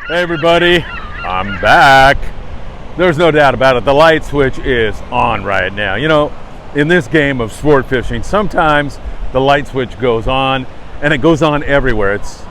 Hey everybody, I'm back. There's no doubt about it. The light switch is on right now. You know, in this game of sport fishing, sometimes the light switch goes on and it goes on everywhere. It's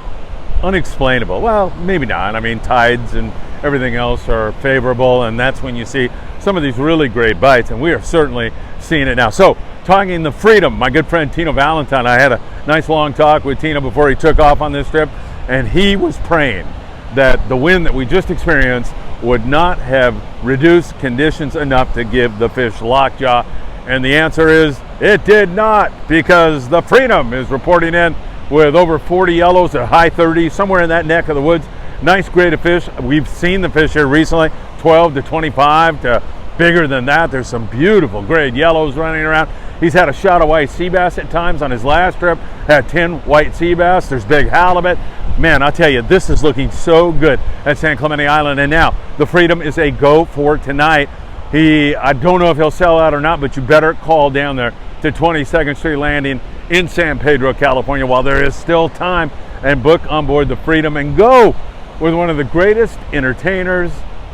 unexplainable. Well, maybe not. I mean, tides and everything else are favorable, and that's when you see some of these really great bites, and we are certainly seeing it now. So, talking the Freedom, my good friend Tino Valentine, I had a nice long talk with Tino before he took off on this trip, and he was praying that the wind that we just experienced would not have reduced conditions enough to give the fish lockjaw. And the answer is it did not, because the Freedom is reporting in with over 40 yellows at high 30s, somewhere in that neck of the woods. Nice grade of fish. We've seen the fish here recently, 12 to 25 to bigger than that. There's some beautiful grade yellows running around. He's had a shot of white sea bass at times on his last trip, had 10 white sea bass. There's big halibut. Man, I'll tell you, this is looking so good at San Clemente Island. And now, the Freedom is a go for tonight. I don't know if he'll sell out or not, but you better call down there to 22nd Street Landing in San Pedro, California, while there is still time, and book on board the Freedom and go with one of the greatest entertainers,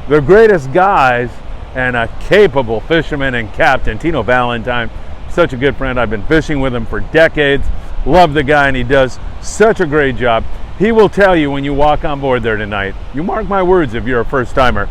the greatest guys, and a capable fisherman in Captain Tino Valentine. Such a good friend. I've been fishing with him for decades. Love the guy, and he does such a great job. He will tell you when you walk on board there tonight, you mark my words if you're a first timer,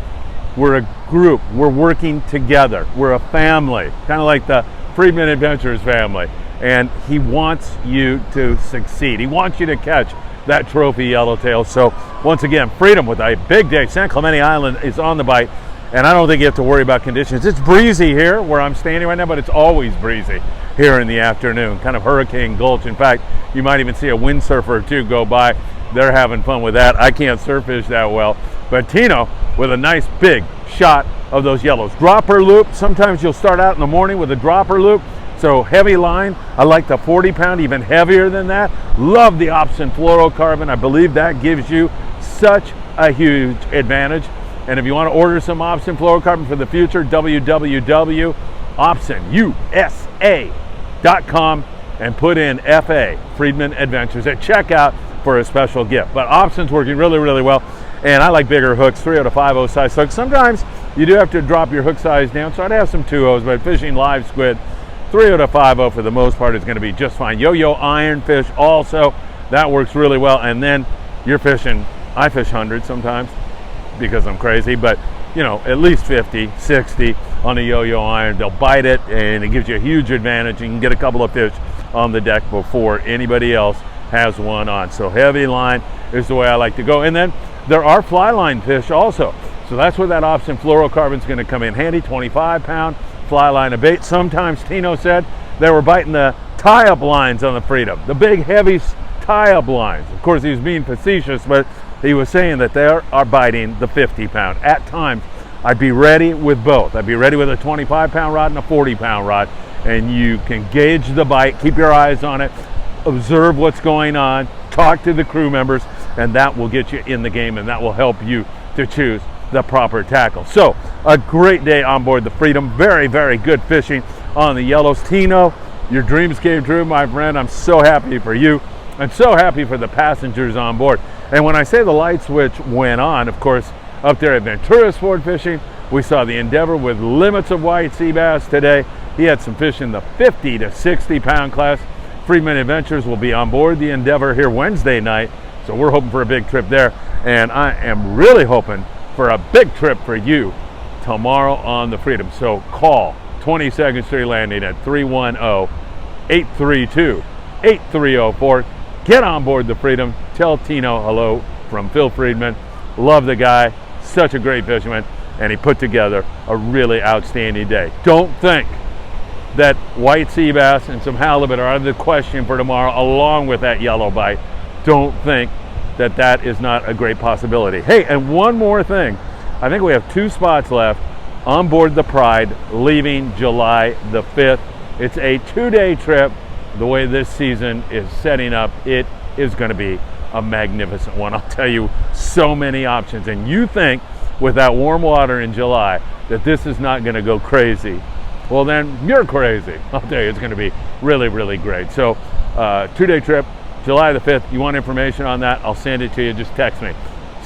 we're a group, we're working together, we're a family, kind of like the Friedman Adventures family, and he wants you to succeed. He wants you to catch that trophy yellowtail. So once again, Freedom with a big day. San Clemente Island is on the bite, and I don't think you have to worry about conditions. It's breezy here where I'm standing right now, but it's always breezy here in the afternoon, kind of Hurricane Gulch. In fact, you might even see a windsurfer or two go by. They're having fun with that. I can't surf fish that well, but Tino with a nice big shot of those yellows. Dropper loop. Sometimes you'll start out in the morning with a dropper loop. So heavy line. I like the 40 pound, even heavier than that. Love the Opsin fluorocarbon. I believe that gives you such a huge advantage. And if you want to order some Opsin fluorocarbon for the future, www.opsinusa.com and put in FA, Friedman Adventures, at checkout for a special gift. But Opsin's working really, really well. And I like bigger hooks, 3/0 to 5/0 size hooks. Sometimes you do have to drop your hook size down, so I'd have some 2/0s, but fishing live squid, 3/0 to 5/0 for the most part is going to be just fine. Yo-yo ironfish also, that works really well. And then you're fishing, I fish hundreds sometimes because I'm crazy, but you know, at least 50, 60 on a yo-yo iron. They'll bite it, and it gives you a huge advantage. You can get a couple of fish on the deck before anybody else has one on. So heavy line is the way I like to go. And then there are fly line fish also. So that's where that Opsin fluorocarbon is going to come in handy. 25 pound fly line of bait. Sometimes Tino said they were biting the tie-up lines on the Freedom, the big heavy tie-up lines. Of course, he was being facetious, but he was saying that they are biting the 50 pound. At times, I'd be ready with both. I'd be ready with a 25 pound rod and a 40 pound rod, and you can gauge the bite, keep your eyes on it, observe what's going on, talk to the crew members, and that will get you in the game, and that will help you to choose the proper tackle. So a great day on board the Freedom. Very, very good fishing on the yellows. Tino, your dreams came true, my friend. I'm so happy for you. I'm so happy for the passengers on board. And when I say the light switch went on, of course, up there at Ventura Sport Fishing, we saw the Endeavor with limits of white sea bass today. He had some fish in the 50 to 60 pound class. Friedman Adventures will be on board the Endeavor here Wednesday night, so we're hoping for a big trip there. And I am really hoping for a big trip for you tomorrow on the Freedom. So call 22nd Street Landing at 310-832-8304. Get on board the Freedom. Tell Tino hello from Phil Friedman. Love the guy. Such a great fisherman. And he put together a really outstanding day. Don't think that white sea bass and some halibut are out of the question for tomorrow, along with that yellow bite. Don't think that that is not a great possibility. Hey, and one more thing. I think we have 2 spots left on board the Pride, leaving July the 5th. It's a 2-day trip. The way this season is setting up, it is going to be a magnificent one. I'll tell you, so many options. And you think with that warm water in July that this is not going to go crazy, well then you're crazy. I'll tell you, it's going to be really, really great. So 2-day trip, July the 5th. You want information on that, I'll send it to you. Just text me.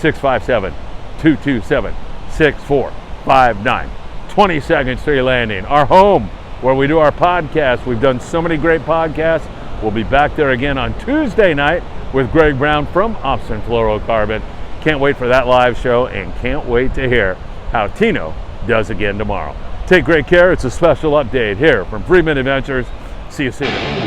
657-227-6459. 20 seconds to your landing. Our home, where we do our podcast. We've done so many great podcasts. We'll be back there again on Tuesday night with Greg Brown from Austin Fluorocarbon. Can't wait for that live show and can't wait to hear how Tino does again tomorrow. Take great care. It's a special update here from Friedman Adventures. See you soon.